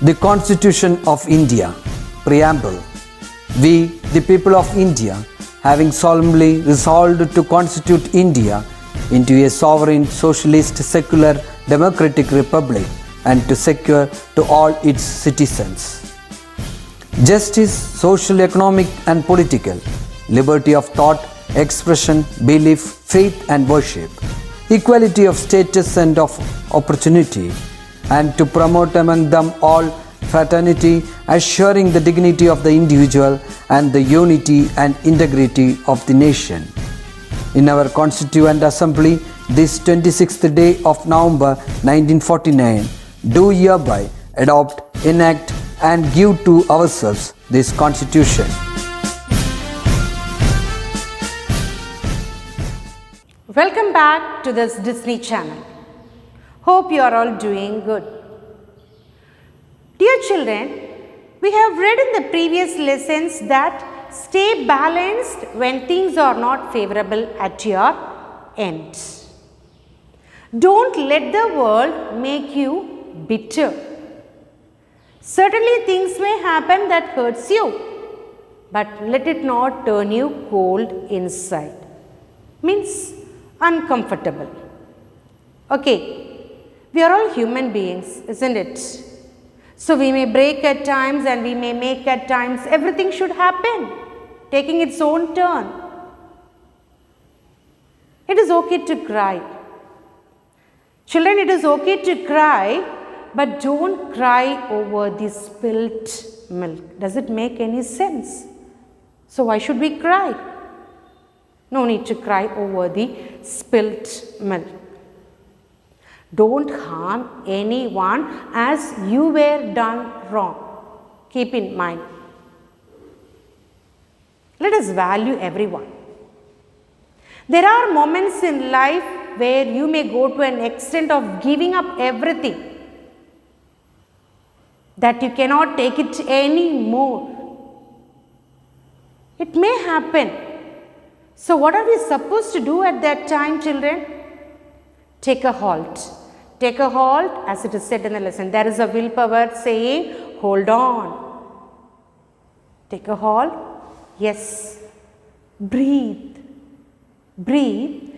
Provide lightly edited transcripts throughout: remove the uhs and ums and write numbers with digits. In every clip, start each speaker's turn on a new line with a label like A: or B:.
A: The Constitution of India, Preamble. We, the people of India, having solemnly resolved to constitute India into a sovereign, socialist, secular, democratic republic and to secure to all its citizens justice, social, economic and political, liberty of thought, expression, belief, faith and worship, equality of status and of opportunity, and to promote among them all fraternity, assuring the dignity of the individual and the unity and integrity of the nation. In our Constituent Assembly, this 26th day of November 1949, do hereby adopt, enact and give to ourselves this Constitution.
B: Welcome back to this Disney channel. Hope you are all doing good. Dear children, we have read in the previous lessons that stay balanced when things are not favorable at your end. Don't let the world make you bitter. Certainly things may happen that hurts you, but let it not turn you cold inside. Means uncomfortable. Okay, we are all human beings, isn't it? So we may break at times and we may make at times. Everything should happen, taking its own turn. It is okay to cry. Children, it is okay to cry, but don't cry over the spilt milk. Does it make any sense? So why should we cry? No need to cry over the spilt milk. Don't harm anyone as you were done wrong. Keep in mind. Let us value everyone. There are moments in life where you may go to an extent of giving up everything, that you cannot take it anymore. It may happen. So what are we supposed to do at that time, children? Take a halt. Take a halt, as it is said in the lesson. There is a willpower saying, hold on. Take a halt. Yes. Breathe. Breathe.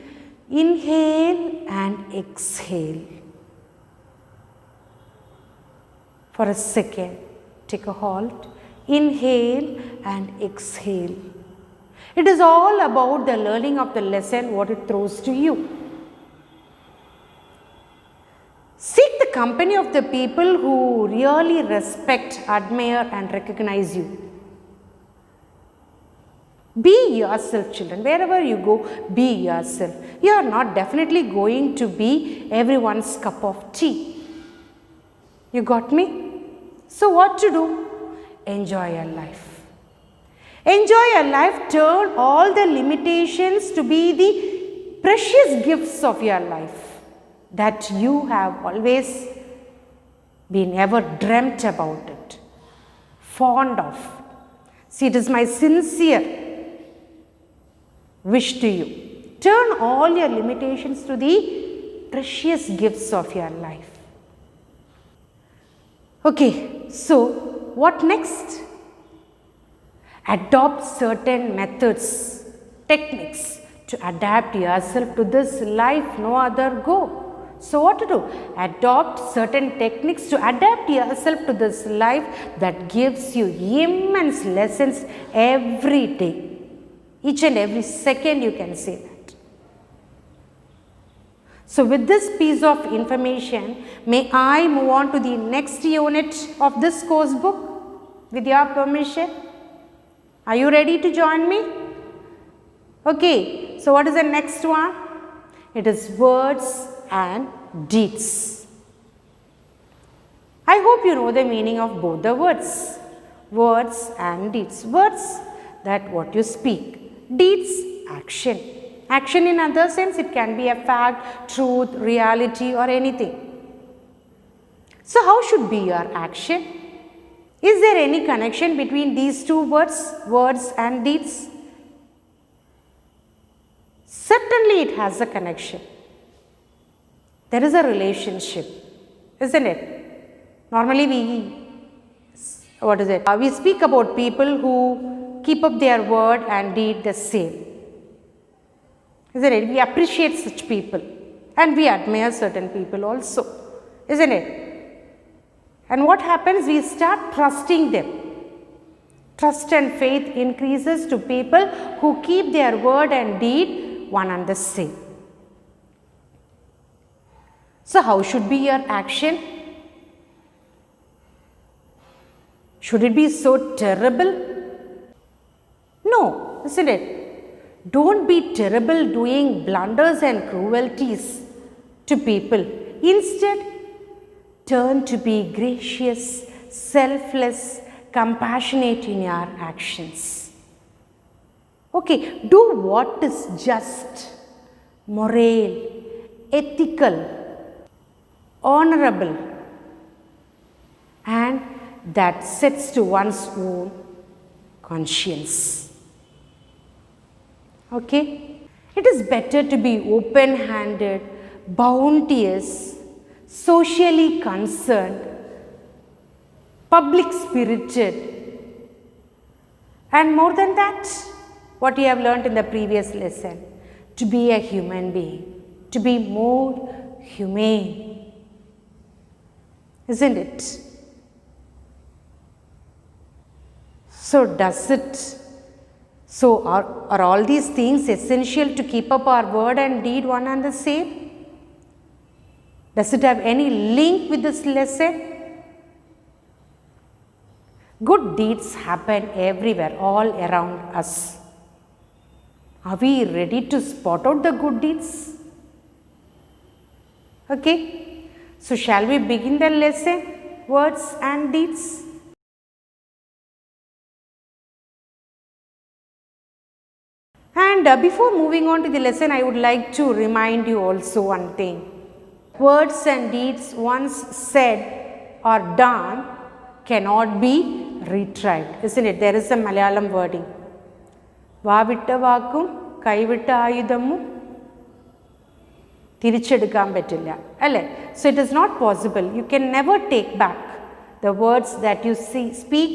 B: Inhale and exhale. For a second, take a halt. Inhale and exhale. It is all about the learning of the lesson, what it throws to you. Seek the company of the people who really respect, admire and recognize you. Be yourself, children. Wherever you go, be yourself. You are not definitely going to be everyone's cup of tea. You got me? So what to do? Enjoy your life. Enjoy your life. Turn all the limitations to be the precious gifts of your life that you have always been ever dreamt about it, fond of. See, it is my sincere wish to you. Turn all your limitations to the precious gifts of your life. Okay, so what next? Adopt certain methods, techniques to adapt yourself to this life, no other go. So what to do? Adopt certain techniques to adapt yourself to this life that gives you immense lessons every day. Each and every second you can say that. So with this piece of information, may I move on to the next unit of this course book with your permission? Are you ready to join me? Okay, so what is the next one? It is words and deeds. I hope you know the meaning of both the words. Words and deeds. Words, that what you speak. Deeds, action. Action in other sense, it can be a fact, truth, reality or anything. So how should be your action? Is there any connection between these two words, words and deeds? Certainly it has a connection. There is a relationship, isn't it? Normally we what is it? We speak about people who keep up their word and did the same. Isn't it? We appreciate such people and we admire certain people also. Isn't it? And what happens? We start trusting them. Trust and faith increases to people who keep their word and deed one and the same. So how should be your action? Should it be so terrible? No, isn't it? Don't be terrible doing blunders and cruelties to people. Instead, turn to be gracious, selfless, compassionate in your actions. Okay, do what is just, moral, ethical, honorable, and that sets to one's own conscience. Okay? It is better to be open-handed, bounteous, socially concerned, public-spirited, and more than that, what you have learnt in the previous lesson, to be a human being, to be more humane. Isn't it? So are all these things essential to keep up our word and deed one and the same? Does it have any link with this lesson? Good deeds happen everywhere, all around us. Are we ready to spot out the good deeds? Okay, so shall we begin the lesson, words and deeds? And before moving on to the lesson, I would like to remind you also one thing. Words and deeds once said or done cannot be retrieved, isn't it? There is a Malayalam wording. Vavitta vakum, kaivitta ayudammu, തിരിച്ചെടുക്കാൻ പറ്റില്ല അല്ലേ? So it is not possible. You can never take back the words that you speak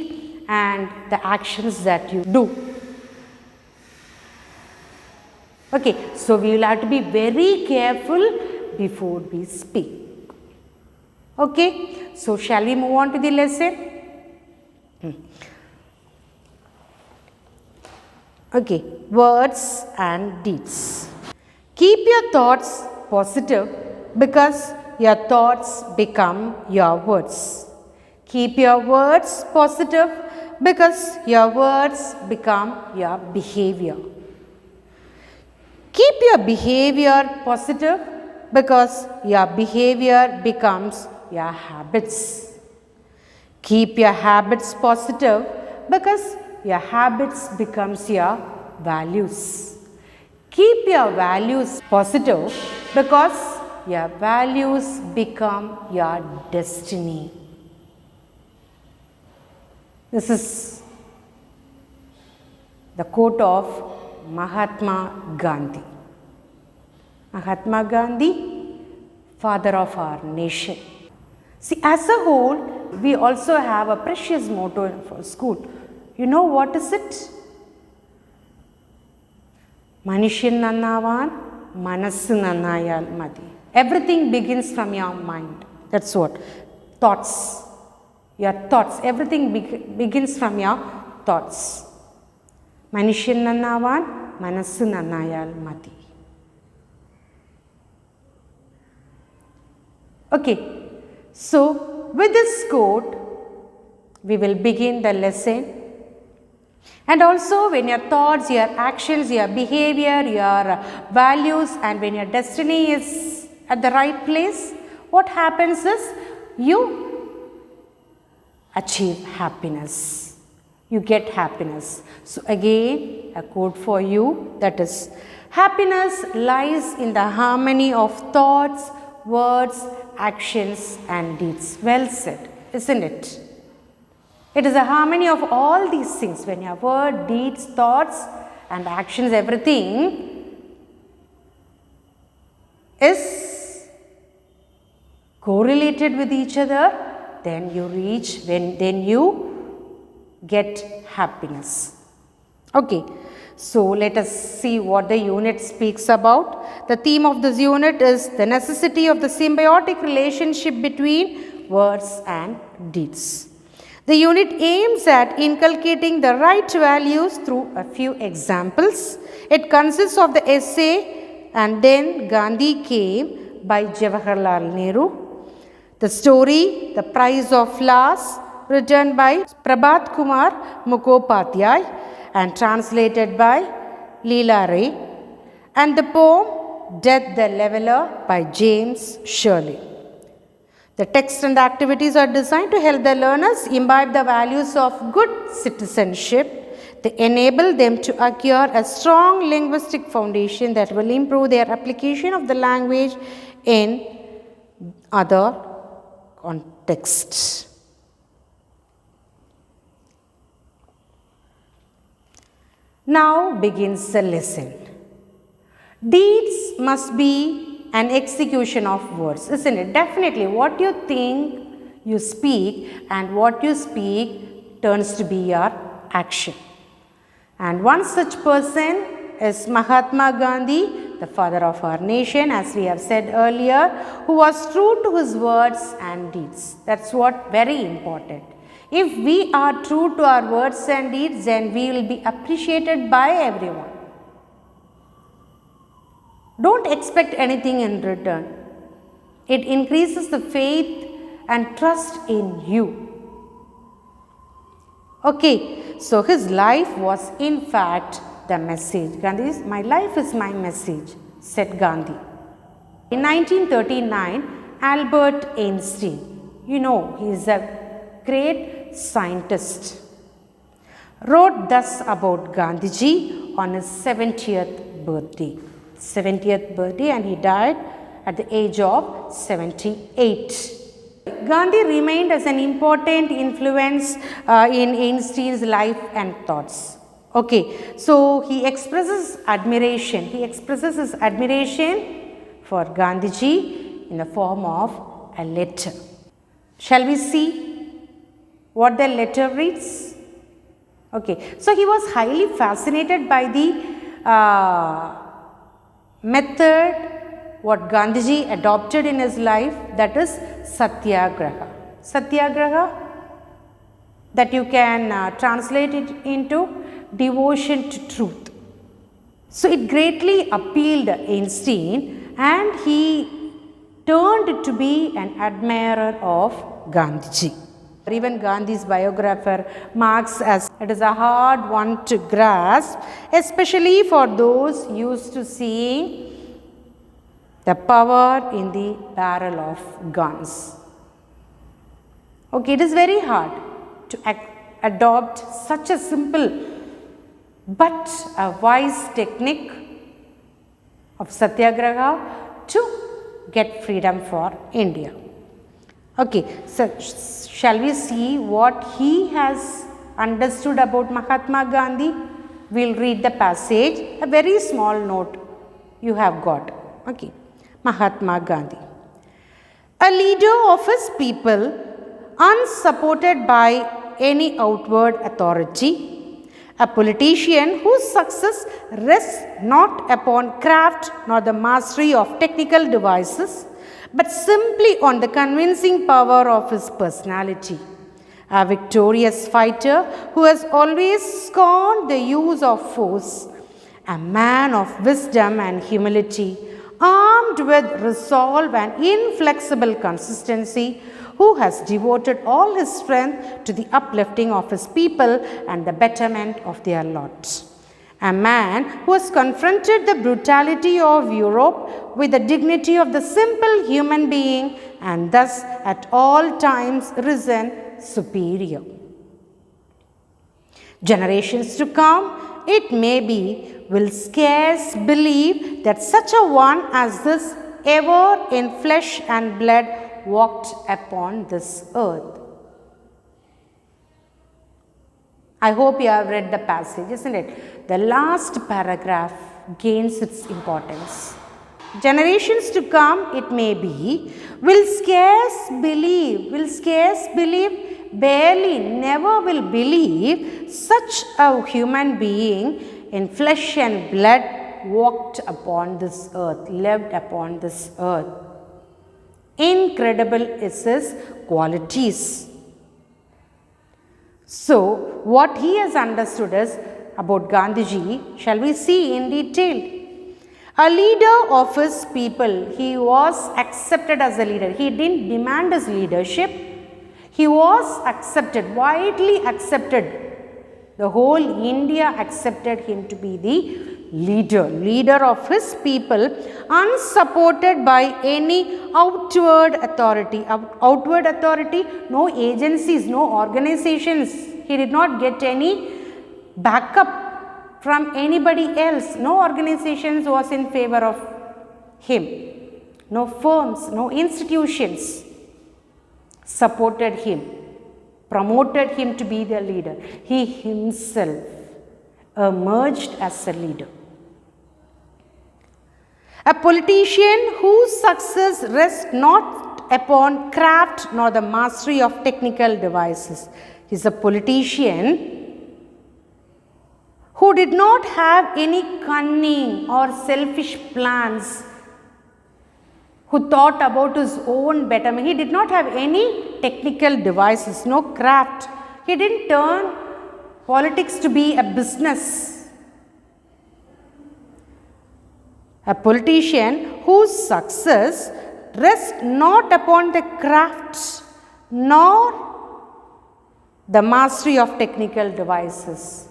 B: and the actions that you do. Okay, so we will have to be very careful before we speak. Okay, so shall we move on to the lesson? Okay, words and deeds. Keep your thoughts positive because your thoughts become your words. Keep your words positive because your words become your behavior. Keep your behavior positive because your behavior becomes your habits. Keep your habits positive because your habits becomes your values. Keep your values positive because your values become your destiny. This is the quote of Mahatma Gandhi. Mahatma Gandhi, father of our nation. See, as a whole, we also have a precious motto for school. You know what is it? Manushan nannavan, manassu nannayal madi. Everything begins from your mind. That's what. Thoughts. Your thoughts. Everything begins from your thoughts. Manushan nannavan, manassu nannayal madi. Okay. So, with this quote, we will begin the lesson. And also, when your thoughts, your actions, your behavior, your values, and when your destiny is at the right place, what happens is you achieve happiness. You get happiness. So, again, a quote for you, that is, happiness lies in the harmony of thoughts, words, actions, and deeds. Well said, isn't it? It is a harmony of all these things. When your word, deeds, thoughts, and actions, everything is correlated with each other, then you reach, then you get happiness. Okay, so let us see what the unit speaks about. The theme of this unit is the necessity of the symbiotic relationship between words and deeds. The unit aims at inculcating the right values through a few examples. It consists of the essay "And Then Gandhi Came" by Jawaharlal Nehru, the story "The Price of Flowers" written by Prabhat Kumar Mukhopadhyay and translated by Leela Ray, and the poem "Death the Leveler" by James Shirley. The text and the activities are designed to help the learners imbibe the values of good citizenship. They enable them to acquire a strong linguistic foundation that will improve their application of the language in other contexts. Now begins the lesson. Deeds must be an execution of words, isn't it? Definitely, what you think, you speak, and what you speak turns to be your action. And one such person is Mahatma Gandhi, the father of our nation, as we have said earlier, who was true to his words and deeds. That's what very important. If we are true to our words and deeds, then we will be appreciated by everyone. Don't expect anything in return. It increases the faith and trust in you. Okay, so his life was in fact the message. Gandhi's "My life is my message," said Gandhi. In 1939, Albert Einstein, he is a great scientist, wrote thus about Gandhiji on his 70th birthday. And he died at the age of 78. Gandhi remained as an important influence in Einstein's life and thoughts. Okay, so he expresses admiration. He expresses his admiration for Gandhiji in the form of a letter. Shall we see what the letter reads? Okay, so he was highly fascinated by the method what Gandhiji adopted in his life, that is Satyagraha. Satyagraha, that you can translate it into devotion to truth. So it greatly appealed Einstein and he turned to be an admirer of Gandhiji. Even Gandhi's biographer marks as it is a hard one to grasp, especially for those used to seeing the power in the barrel of guns. Okay, it is very hard to adopt such a simple but a wise technique of Satyagraha to get freedom for India. Okay, so shall we see what he has understood about Mahatma Gandhi? We will read the passage, a very small note you have got. Okay, Mahatma Gandhi. A leader of his people, unsupported by any outward authority, a politician whose success rests not upon craft nor the mastery of technical devices, but simply on the convincing power of his personality. A victorious fighter who has always scorned the use of force. A man of wisdom and humility, armed with resolve and inflexible consistency, who has devoted all his strength to the uplifting of his people and the betterment of their lot. A man who has confronted the brutality of Europe with the dignity of the simple human being and thus at all times risen superior. Generations to come, it may be, will scarce believe that such a one as this ever in flesh and blood walked upon this earth. I hope you have read the passage, isn't it? The last paragraph gains its importance. generations to come, it may be, will scarce believe, barely, never will believe such a human being in flesh and blood walked upon this earth, lived upon this earth. Incredible is his qualities. So, what he has understood is about Gandhiji, shall we see in detail. A leader of his people, he was accepted as a leader. He didn't demand his leadership. He was accepted, widely accepted. The whole India accepted him to be the leader of his people, unsupported by any outward authority. Outward authority, no agencies, no organizations. He did not get any backup from anybody else. No organizations was in favor of him. No firms, no institutions supported him, promoted him to be the leader. He himself emerged as a leader. A politician whose success rests not upon craft nor the mastery of technical devices. He is a politician who did not have any cunning or selfish plans, who thought about his own betterment. He did not have any technical devices, no craft. He didn't turn politics to be a business. A politician whose success rests not upon the crafts nor the mastery of technical devices.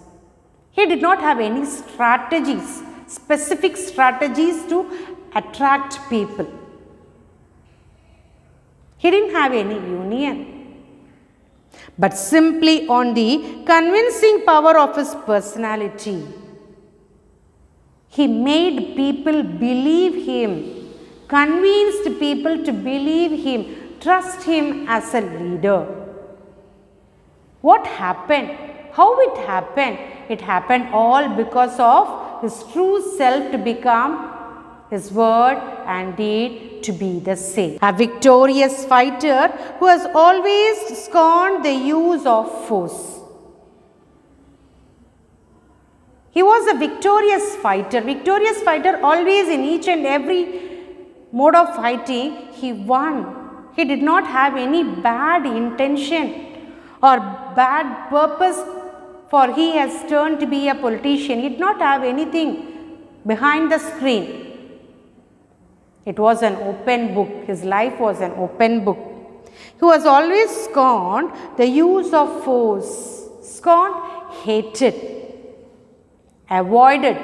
B: He did not have any strategies, specific strategies to attract people. He didn't have any union, but simply on the convincing power of his personality. He made people believe him, convinced people to believe him, trust him as a leader. What happened? How it happened? It happened all because of his true self to become his word and deed to be the same. A victorious fighter who has always scorned the use of force. He was a victorious fighter. Victorious fighter always in each and every mode of fighting, he won. He did not have any bad intention or bad purpose, for he has turned to be a politician. He did not have anything behind the screen. It was an open book. His life was an open book. He was always scorned the use of force. Scorned, hated, avoided.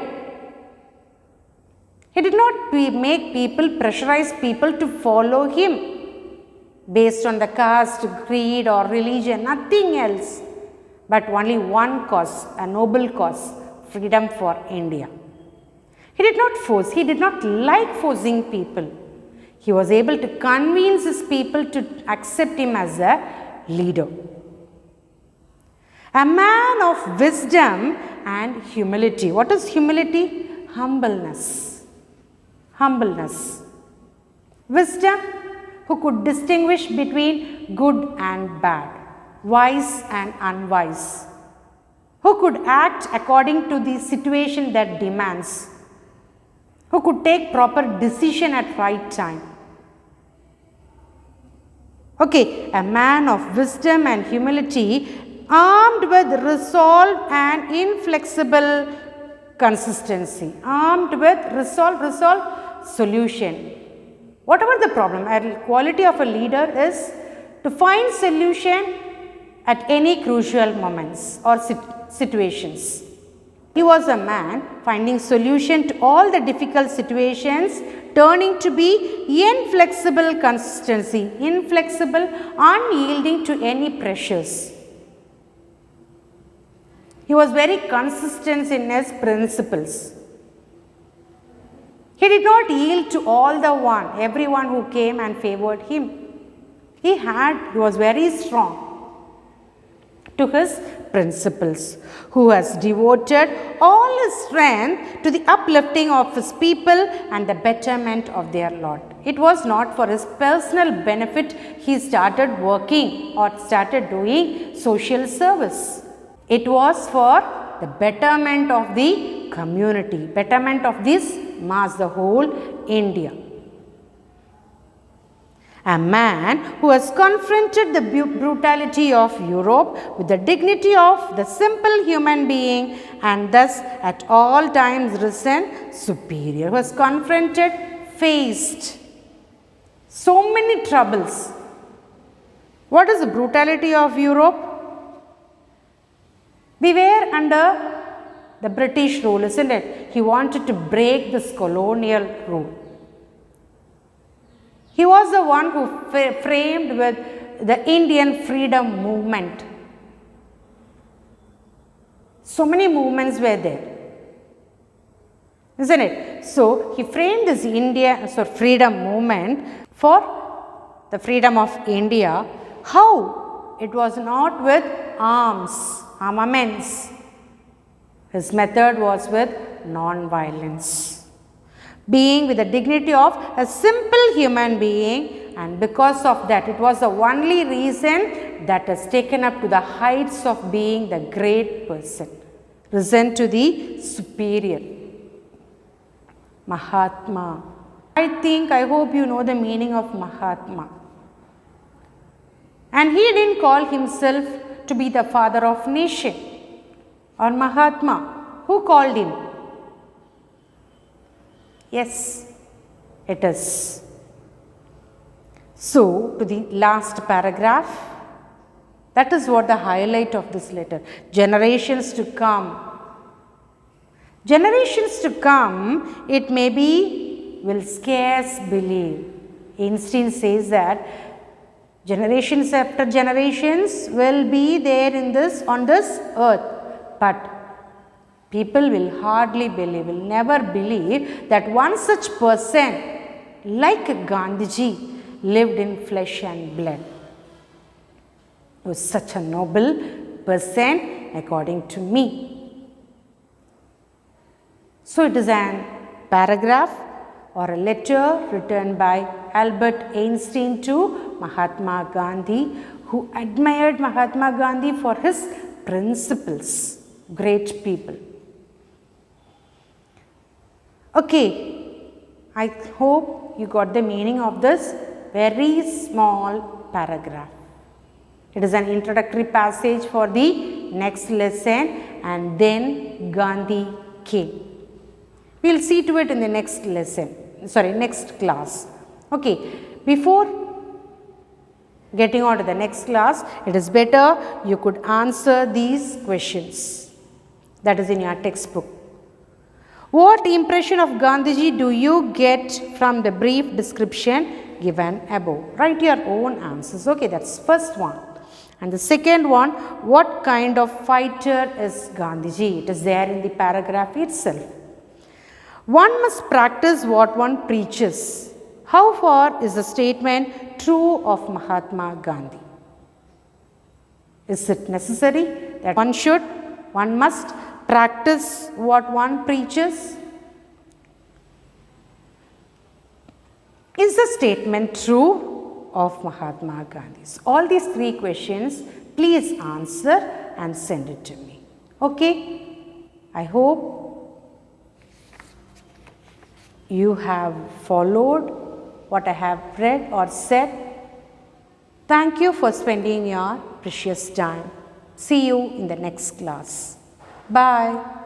B: He did not make people, pressurize people to follow him based on the caste, creed or religion, nothing else, but only one cause, a noble cause, freedom for India. He did not force, he did not like forcing people. He was able to convince his people to accept him as a leader. A man of wisdom and humility. What is humility? Humbleness. Humbleness. Wisdom, who could distinguish between good and bad, wise and unwise, who could act according to the situation that demands, who could take proper decision at right time. Okay, a man of wisdom and humility, armed with resolve and inflexible consistency. Armed with resolve, solution. Whatever the problem, a quality of a leader is to find solution at any crucial moments or situations. He was a man finding solution to all the difficult situations, turning to be inflexible consistency, inflexible, unyielding to any pressures. He was very consistent in his principles. He did not yield to everyone who came and favored him. He was very strong to his principles, who has devoted all his strength to the uplifting of his people and the betterment of their lot. It was not for his personal benefit he started working or started doing social service. It was for the betterment of the community, betterment of this mass, the whole India. A man who has confronted the brutality of Europe with the dignity of the simple human being and thus at all times risen superior, who has confronted, faced so many troubles. What is the brutality of Europe? We were under the British rule, isn't it? He wanted to break this colonial rule. He was the one who framed with the Indian freedom movement. So many movements were there, isn't it? So he framed this freedom movement for the freedom of India. How? It was not with armaments. His method was with non-violence. Being with the dignity of a simple human being, and because of that, it was the only reason that has taken up to the heights of being the great person, risen to the superior. Mahatma. I hope you know the meaning of Mahatma. And he didn't call himself to be the father of nation or Mahatma. Who called him? Yes, it is. So, to the last paragraph, that is what the highlight of this letter. Generations to come. Generations to come, it may be, will scarce believe. Einstein says that generations after generations will be there on this earth, but people will hardly believe, will never believe that one such person like Gandhiji lived in flesh and blood. He was such a noble person according to me. So it is an paragraph or a letter written by Albert Einstein to Mahatma Gandhi, who admired Mahatma Gandhi for his principles. Great people. Okay, I hope you got the meaning of this very small paragraph. It is an introductory passage for the next lesson, and then Gandhi came. We will see to it in the next next class. Okay, before getting on to the next class, it is better you could answer these questions that is in your textbook. What impression of Gandhiji do you get from the brief description given above? Write your own answers. Okay, that's first one. And the second one, what kind of fighter is Gandhiji? It is there in the paragraph itself. One must practice what one preaches. How far is the statement true of Mahatma Gandhi? Is it necessary that one must practice what one preaches? Is the statement true of Mahatma Gandhi? All these three questions, please answer and send it to me. Okay? I hope you have followed what I have read or said. Thank you for spending your precious time. See you in the next class. Bye.